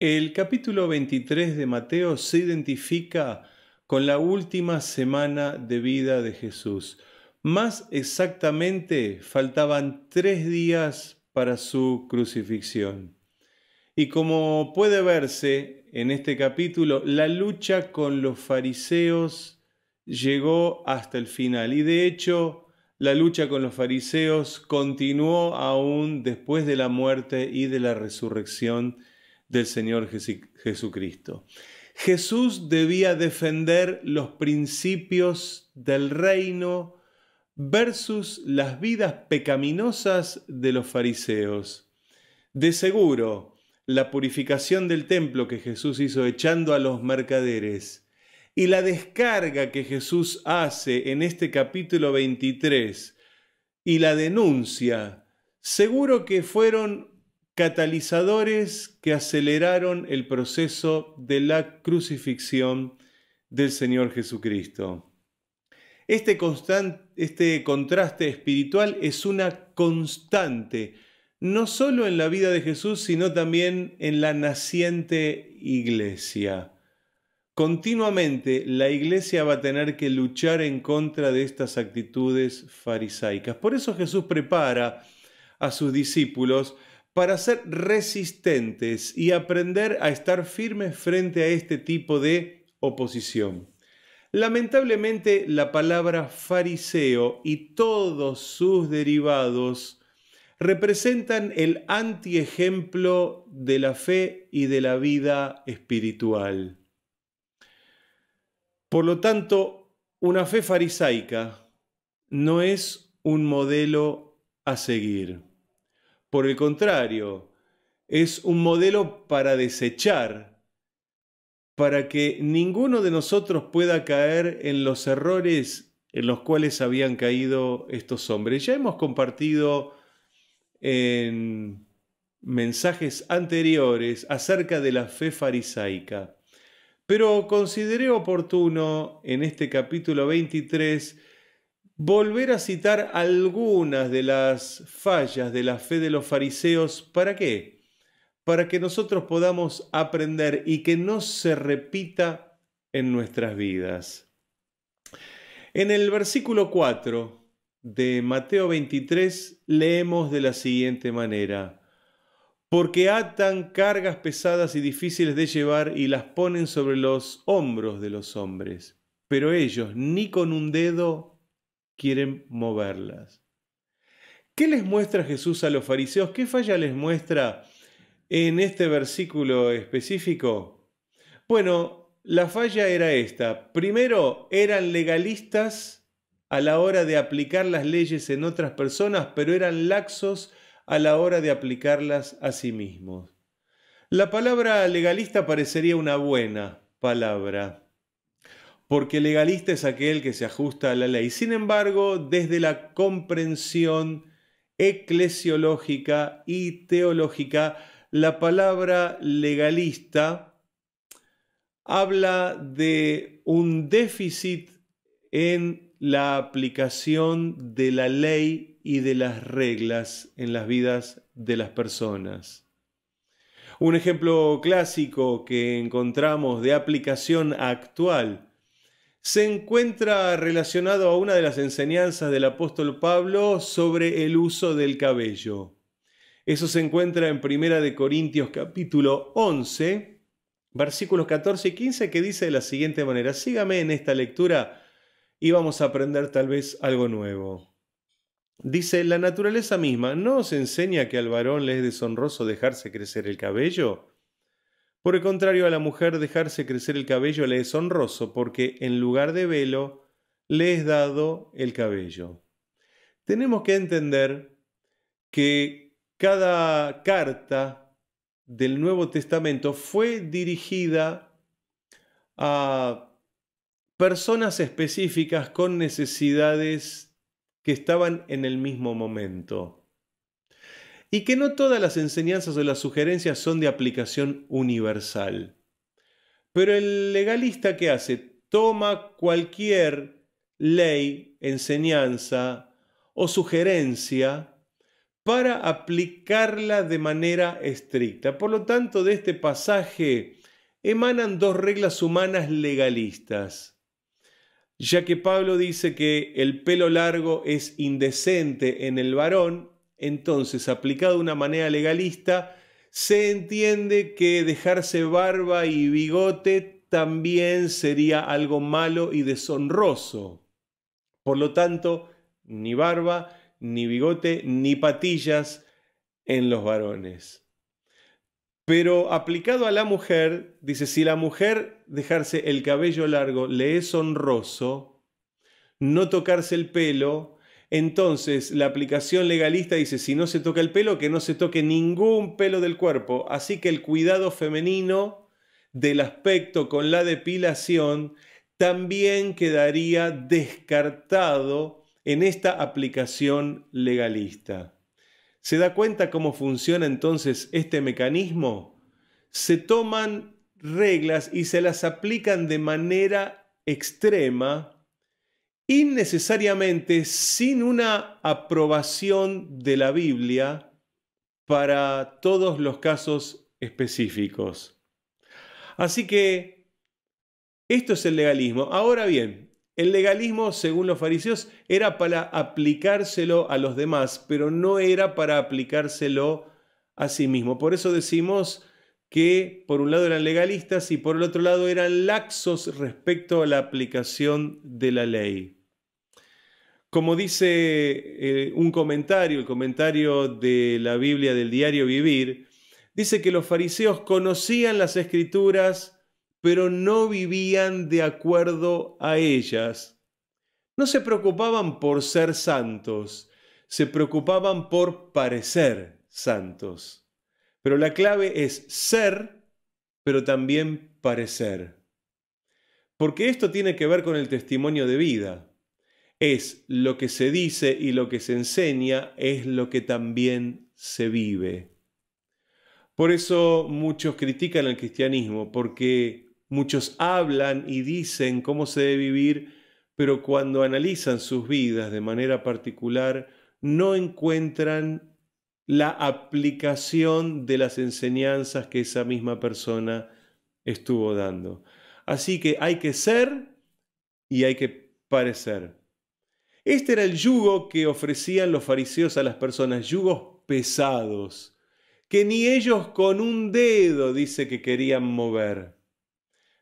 El capítulo 23 de Mateo se identifica con la última semana de vida de Jesús. Más exactamente, faltaban 3 días para su crucifixión. Y como puede verse en este capítulo, la lucha con los fariseos llegó hasta el final. Y de hecho, la lucha con los fariseos continuó aún después de la muerte y de la resurrección del Señor Jesucristo. Jesús debía defender los principios del reino versus las vidas pecaminosas de los fariseos. De seguro, la purificación del templo que Jesús hizo echando a los mercaderes Y la descarga que Jesús hace en este capítulo 23 y la denuncia, seguro que fueron catalizadores que aceleraron el proceso de la crucifixión del Señor Jesucristo. Este contraste espiritual es una constante, no solo en la vida de Jesús, sino también en la naciente iglesia. Continuamente la iglesia va a tener que luchar en contra de estas actitudes farisaicas. Por eso Jesús prepara a sus discípulos para ser resistentes y aprender a estar firmes frente a este tipo de oposición. Lamentablemente, la palabra fariseo y todos sus derivados representan el antiejemplo de la fe y de la vida espiritual. Por lo tanto, una fe farisaica no es un modelo a seguir. Por el contrario, es un modelo para desechar, para que ninguno de nosotros pueda caer en los errores en los cuales habían caído estos hombres. Ya hemos compartido en mensajes anteriores acerca de la fe farisaica, pero consideré oportuno en este capítulo 23 volver a citar algunas de las fallas de la fe de los fariseos. ¿Para qué? Para que nosotros podamos aprender y que no se repita en nuestras vidas. En el versículo 4 de Mateo 23 leemos de la siguiente manera: porque atan cargas pesadas y difíciles de llevar y las ponen sobre los hombros de los hombres, pero ellos ni con un dedo quieren moverlas. ¿Qué les muestra Jesús a los fariseos? ¿Qué falla les muestra en este versículo específico? Bueno, la falla era esta. Primero, eran legalistas a la hora de aplicar las leyes en otras personas, pero eran laxos a la hora de aplicarlas a sí mismos. La palabra legalista parecería una buena palabra, porque legalista es aquel que se ajusta a la ley. Sin embargo, desde la comprensión eclesiológica y teológica, la palabra legalista habla de un déficit en la aplicación de la ley y de las reglas en las vidas de las personas. Un ejemplo clásico que encontramos de aplicación actual se encuentra relacionado a una de las enseñanzas del apóstol Pablo sobre el uso del cabello. Eso se encuentra en 1 Corintios capítulo 11, versículos 14 y 15, que dice de la siguiente manera. Sígame en esta lectura y vamos a aprender tal vez algo nuevo. Dice: la naturaleza misma ¿no os enseña que al varón le es deshonroso dejarse crecer el cabello? Por el contrario, a la mujer dejarse crecer el cabello le es honroso, porque en lugar de velo le es dado el cabello. Tenemos que entender que cada carta del Nuevo Testamento fue dirigida a personas específicas con necesidades que estaban en el mismo momento. Y que no todas las enseñanzas o las sugerencias son de aplicación universal. Pero el legalista, ¿qué hace? Toma cualquier ley, enseñanza o sugerencia para aplicarla de manera estricta. Por lo tanto, de este pasaje emanan dos reglas humanas legalistas. Ya que Pablo dice que el pelo largo es indecente en el varón, entonces, aplicado de una manera legalista, se entiende que dejarse barba y bigote también sería algo malo y deshonroso. Por lo tanto, ni barba, ni bigote, ni patillas en los varones. Pero aplicado a la mujer, dice, si la mujer dejarse el cabello largo le es honroso, no tocarse el pelo, entonces la aplicación legalista dice, si no se toca el pelo, que no se toque ningún pelo del cuerpo. Así que el cuidado femenino del aspecto con la depilación también quedaría descartado en esta aplicación legalista. ¿Se da cuenta cómo funciona entonces este mecanismo? Se toman reglas y se las aplican de manera extrema, innecesariamente sin una aprobación de la Biblia para todos los casos específicos. Así que esto es el legalismo. Ahora bien, el legalismo, según los fariseos, era para aplicárselo a los demás, pero no era para aplicárselo a sí mismo. Por eso decimos que por un lado eran legalistas y por el otro lado eran laxos respecto a la aplicación de la ley. Como dice un comentario, el comentario de la Biblia del Diario Vivir, dice que los fariseos conocían las Escrituras, pero no vivían de acuerdo a ellas. No se preocupaban por ser santos, se preocupaban por parecer santos. Pero la clave es ser, pero también parecer. Porque esto tiene que ver con el testimonio de vida. Es lo que se dice y lo que se enseña, es lo que también se vive. Por eso muchos critican al cristianismo, porque muchos hablan y dicen cómo se debe vivir, pero cuando analizan sus vidas de manera particular, no encuentran la aplicación de las enseñanzas que esa misma persona estuvo dando. Así que hay que ser y hay que parecer. Este era el yugo que ofrecían los fariseos a las personas, yugos pesados, que ni ellos con un dedo dice que querían mover.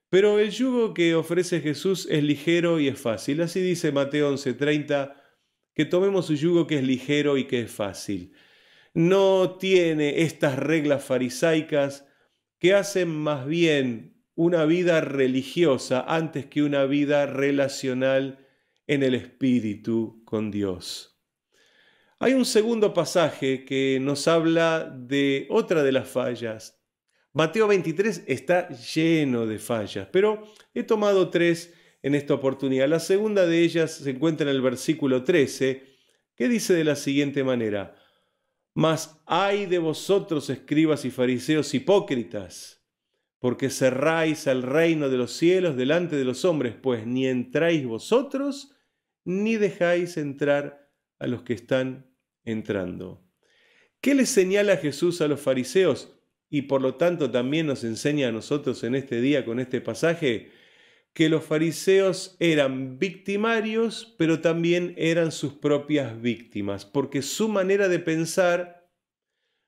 Pero el yugo que ofrece Jesús es ligero y es fácil. Así dice Mateo 11:30, que tomemos su yugo que es ligero y que es fácil. No tiene estas reglas farisaicas que hacen más bien una vida religiosa antes que una vida relacional en el espíritu con Dios. Hay un segundo pasaje que nos habla de otra de las fallas. Mateo 23 está lleno de fallas, pero he tomado tres en esta oportunidad. La segunda de ellas se encuentra en el versículo 13, que dice de la siguiente manera: Mas ay de vosotros, escribas y fariseos hipócritas, porque cerráis el reino de los cielos delante de los hombres, pues ni entráis vosotros, ni dejáis entrar a los que están entrando. ¿Qué les señala Jesús a los fariseos? Y por lo tanto también nos enseña a nosotros en este día con este pasaje, que los fariseos eran victimarios, pero también eran sus propias víctimas, porque su manera de pensar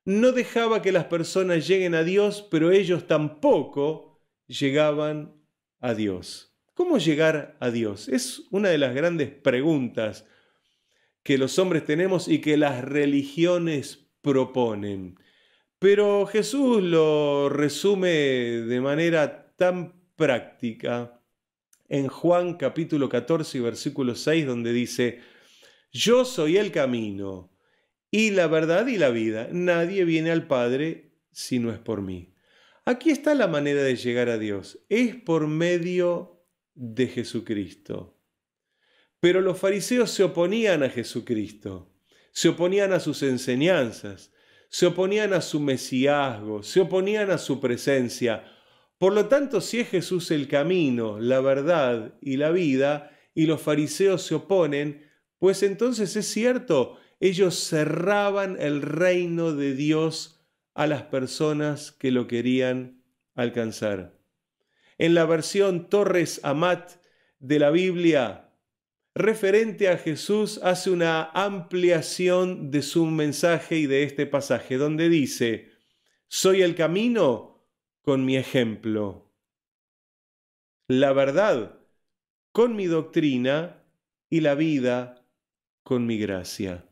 no dejaba que las personas lleguen a Dios, pero ellos tampoco llegaban a Dios. ¿Cómo llegar a Dios? Es una de las grandes preguntas que los hombres tenemos y que las religiones proponen. Pero Jesús lo resume de manera tan práctica en Juan capítulo 14, versículo 6, donde dice: Yo soy el camino y la verdad y la vida. Nadie viene al Padre si no es por mí. Aquí está la manera de llegar a Dios. Es por medio de Jesucristo. Pero los fariseos se oponían a Jesucristo, se oponían a sus enseñanzas, se oponían a su mesiazgo, se oponían a su presencia. Por lo tanto, si es Jesús el camino, la verdad y la vida, y los fariseos se oponen, pues entonces es cierto, ellos cerraban el reino de Dios a las personas que lo querían alcanzar. En la versión Torres Amat de la Biblia, referente a Jesús, hace una ampliación de su mensaje y de este pasaje, donde dice: soy el camino con mi ejemplo, la verdad con mi doctrina y la vida con mi gracia.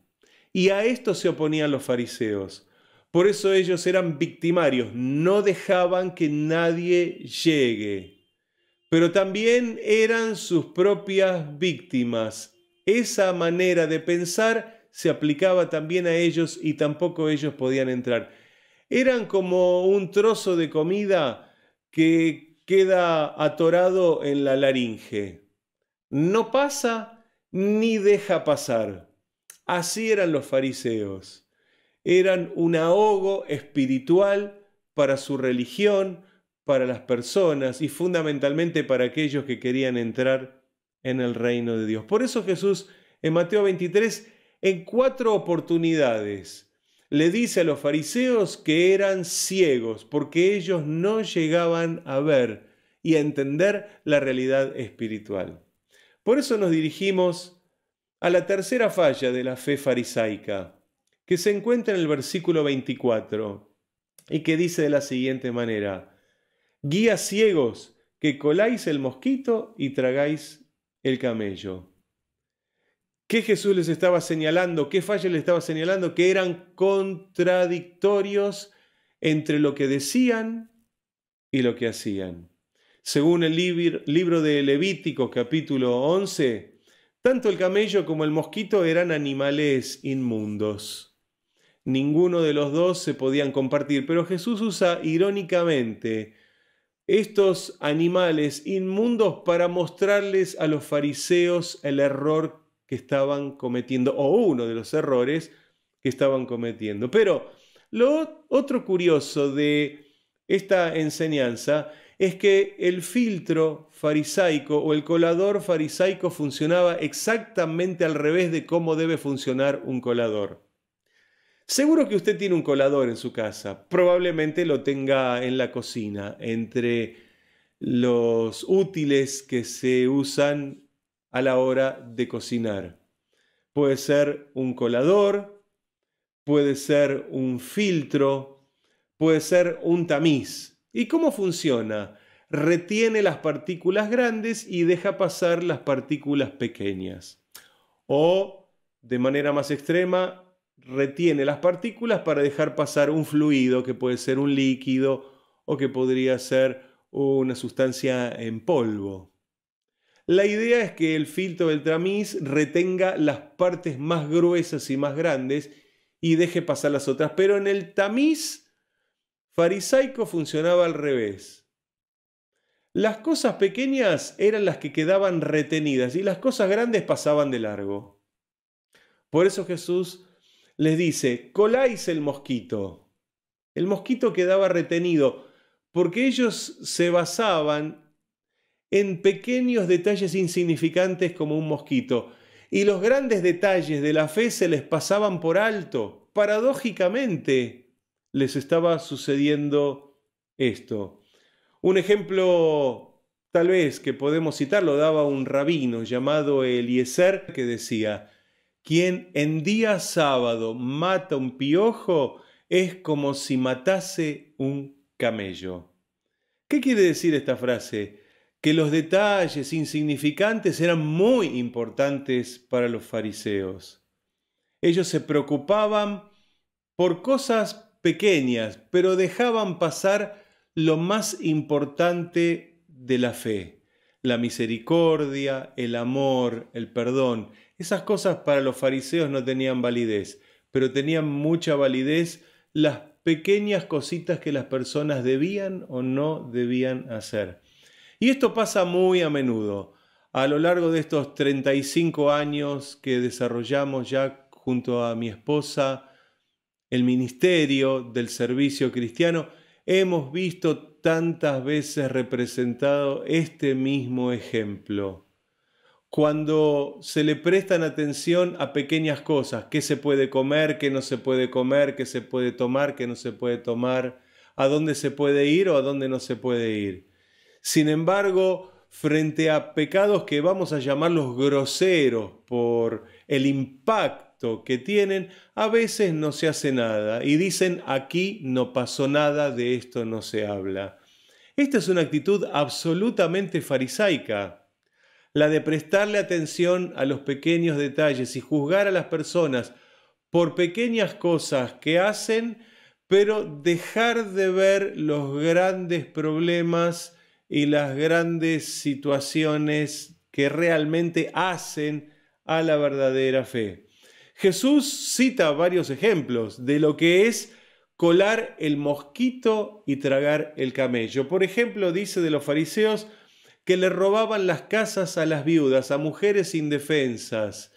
Y a esto se oponían los fariseos. Por eso ellos eran victimarios, no dejaban que nadie llegue, pero también eran sus propias víctimas. Esa manera de pensar se aplicaba también a ellos y tampoco ellos podían entrar. Eran como un trozo de comida que queda atorado en la laringe. No pasa ni deja pasar. Así eran los fariseos. Eran un ahogo espiritual para su religión, para las personas y fundamentalmente para aquellos que querían entrar en el reino de Dios. Por eso Jesús en Mateo 23, en 4 oportunidades, le dice a los fariseos que eran ciegos porque ellos no llegaban a ver y a entender la realidad espiritual. Por eso nos dirigimos a la tercera falla de la fe farisaica, que se encuentra en el versículo 24 y que dice de la siguiente manera: guías ciegos que coláis el mosquito y tragáis el camello. ¿Qué Jesús les estaba señalando? ¿Qué falla les estaba señalando? Que eran contradictorios entre lo que decían y lo que hacían. Según el libro de Levítico, capítulo 11, tanto el camello como el mosquito eran animales inmundos. Ninguno de los dos se podían compartir, pero Jesús usa irónicamente estos animales inmundos para mostrarles a los fariseos el error que estaban cometiendo, o uno de los errores que estaban cometiendo. Pero lo otro curioso de esta enseñanza es que el filtro farisaico o el colador farisaico funcionaba exactamente al revés de cómo debe funcionar un colador. Seguro que usted tiene un colador en su casa, probablemente lo tenga en la cocina, entre los útiles que se usan a la hora de cocinar. Puede ser un colador, puede ser un filtro, puede ser un tamiz. ¿Y cómo funciona? Retiene las partículas grandes y deja pasar las partículas pequeñas. O, de manera más extrema, retiene las partículas para dejar pasar un fluido que puede ser un líquido o que podría ser una sustancia en polvo. La idea es que el filtro del tamiz retenga las partes más gruesas y más grandes y deje pasar las otras. Pero en el tamiz farisaico funcionaba al revés. Las cosas pequeñas eran las que quedaban retenidas y las cosas grandes pasaban de largo. Por eso Jesús les dice: coláis el mosquito. El mosquito quedaba retenido porque ellos se basaban en pequeños detalles insignificantes como un mosquito, y los grandes detalles de la fe se les pasaban por alto. Paradójicamente les estaba sucediendo esto. Un ejemplo tal vez que podemos citar lo daba un rabino llamado Eliezer, que decía: quien en día sábado mata un piojo es como si matase un camello. ¿Qué quiere decir esta frase? Que los detalles insignificantes eran muy importantes para los fariseos. Ellos se preocupaban por cosas pequeñas, pero dejaban pasar lo más importante de la fe: la misericordia, el amor, el perdón. Esas cosas para los fariseos no tenían validez, pero tenían mucha validez las pequeñas cositas que las personas debían o no debían hacer. Y esto pasa muy a menudo. A lo largo de estos 35 años que desarrollamos ya junto a mi esposa el ministerio del servicio cristiano, hemos visto tantas veces representado este mismo ejemplo. Cuando se le prestan atención a pequeñas cosas: qué se puede comer, qué no se puede comer, qué se puede tomar, qué no se puede tomar, a dónde se puede ir o a dónde no se puede ir. Sin embargo, frente a pecados que vamos a llamarlos groseros por el impacto que tienen, a veces no se hace nada y dicen: aquí no pasó nada, de esto no se habla. Esta es una actitud absolutamente farisaica, la de prestarle atención a los pequeños detalles y juzgar a las personas por pequeñas cosas que hacen, pero dejar de ver los grandes problemas y las grandes situaciones que realmente hacen a la verdadera fe. Jesús cita varios ejemplos de lo que es colar el mosquito y tragar el camello. Por ejemplo, dice de los fariseos que le robaban las casas a las viudas, a mujeres indefensas,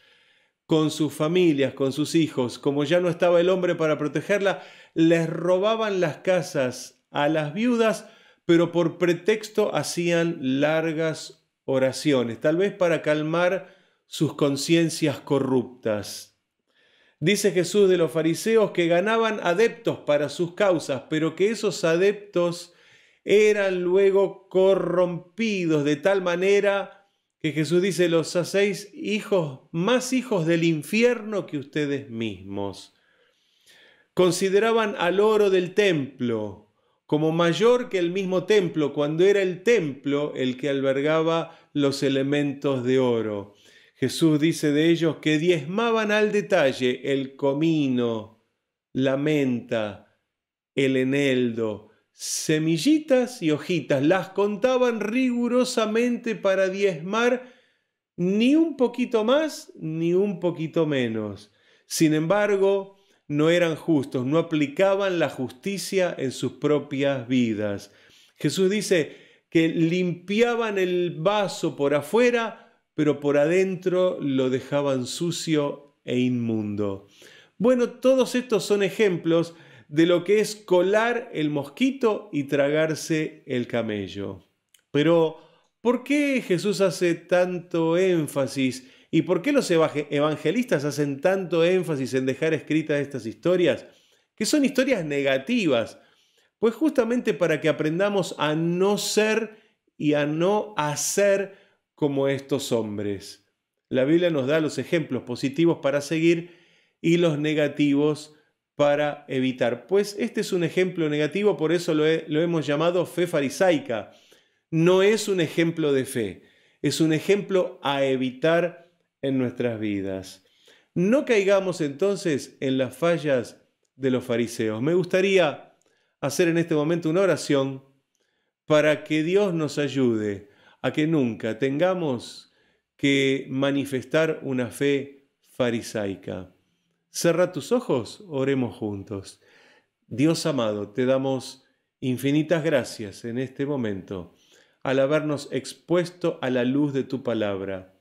con sus familias, con sus hijos. Como ya no estaba el hombre para protegerla, les robaban las casas a las viudas, pero por pretexto hacían largas oraciones, tal vez para calmar sus conciencias corruptas. Dice Jesús de los fariseos que ganaban adeptos para sus causas, pero que esos adeptos eran luego corrompidos de tal manera que Jesús dice, los hacéis hijos, más hijos del infierno que ustedes mismos. Consideraban al oro del templo como mayor que el mismo templo, cuando era el templo el que albergaba los elementos de oro. Jesús dice de ellos que diezmaban al detalle el comino, la menta, el eneldo, semillitas y hojitas, las contaban rigurosamente para diezmar ni un poquito más ni un poquito menos. Sin embargo, no eran justos, no aplicaban la justicia en sus propias vidas. Jesús dice que limpiaban el vaso por afuera, pero por adentro lo dejaban sucio e inmundo. Bueno, todos estos son ejemplos de lo que es colar el mosquito y tragarse el camello. Pero, ¿por qué Jesús hace tanto énfasis y por qué los evangelistas hacen tanto énfasis en dejar escritas estas historias? Que son historias negativas, pues justamente para que aprendamos a no ser y a no hacer como estos hombres. La Biblia nos da los ejemplos positivos para seguir y los negativos para evitar. Pues este es un ejemplo negativo, por eso lo hemos llamado fe farisaica. No es un ejemplo de fe, es un ejemplo a evitar en nuestras vidas. No caigamos entonces en las fallas de los fariseos. Me gustaría hacer en este momento una oración para que Dios nos ayude a que nunca tengamos que manifestar una fe farisaica. Cerra tus ojos, oremos juntos. Dios amado, te damos infinitas gracias en este momento al habernos expuesto a la luz de tu palabra.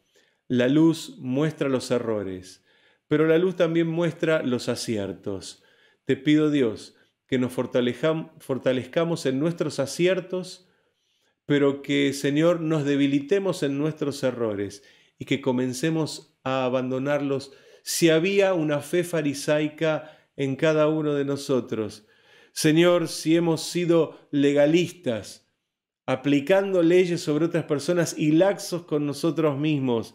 La luz muestra los errores, pero la luz también muestra los aciertos. Te pido, Dios, que nos fortalezcamos en nuestros aciertos, pero que, Señor, nos debilitemos en nuestros errores y que comencemos a abandonarlos. Si había una fe farisaica en cada uno de nosotros, Señor, si hemos sido legalistas, aplicando leyes sobre otras personas y laxos con nosotros mismos,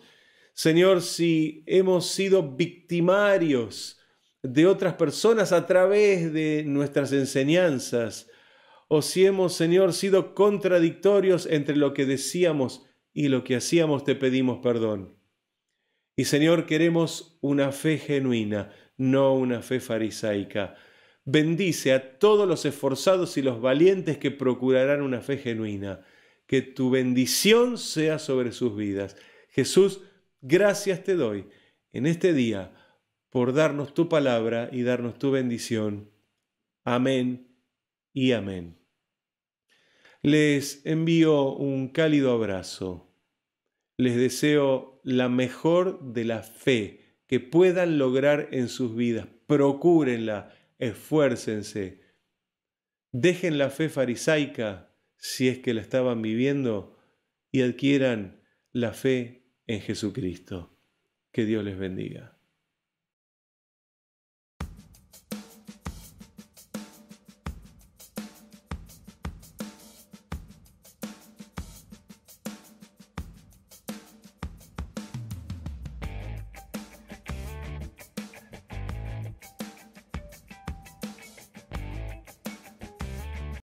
Señor, si hemos sido victimarios de otras personas a través de nuestras enseñanzas, o si hemos, Señor, sido contradictorios entre lo que decíamos y lo que hacíamos, te pedimos perdón. Y, Señor, queremos una fe genuina, no una fe farisaica. Bendice a todos los esforzados y los valientes que procurarán una fe genuina. Que tu bendición sea sobre sus vidas. Jesús, gracias te doy en este día por darnos tu palabra y darnos tu bendición. Amén y amén. Les envío un cálido abrazo. Les deseo la mejor de la fe que puedan lograr en sus vidas. Procúrenla, esfuércense. Dejen la fe farisaica, si es que la estaban viviendo, y adquieran la fe en Jesucristo. Que Dios les bendiga.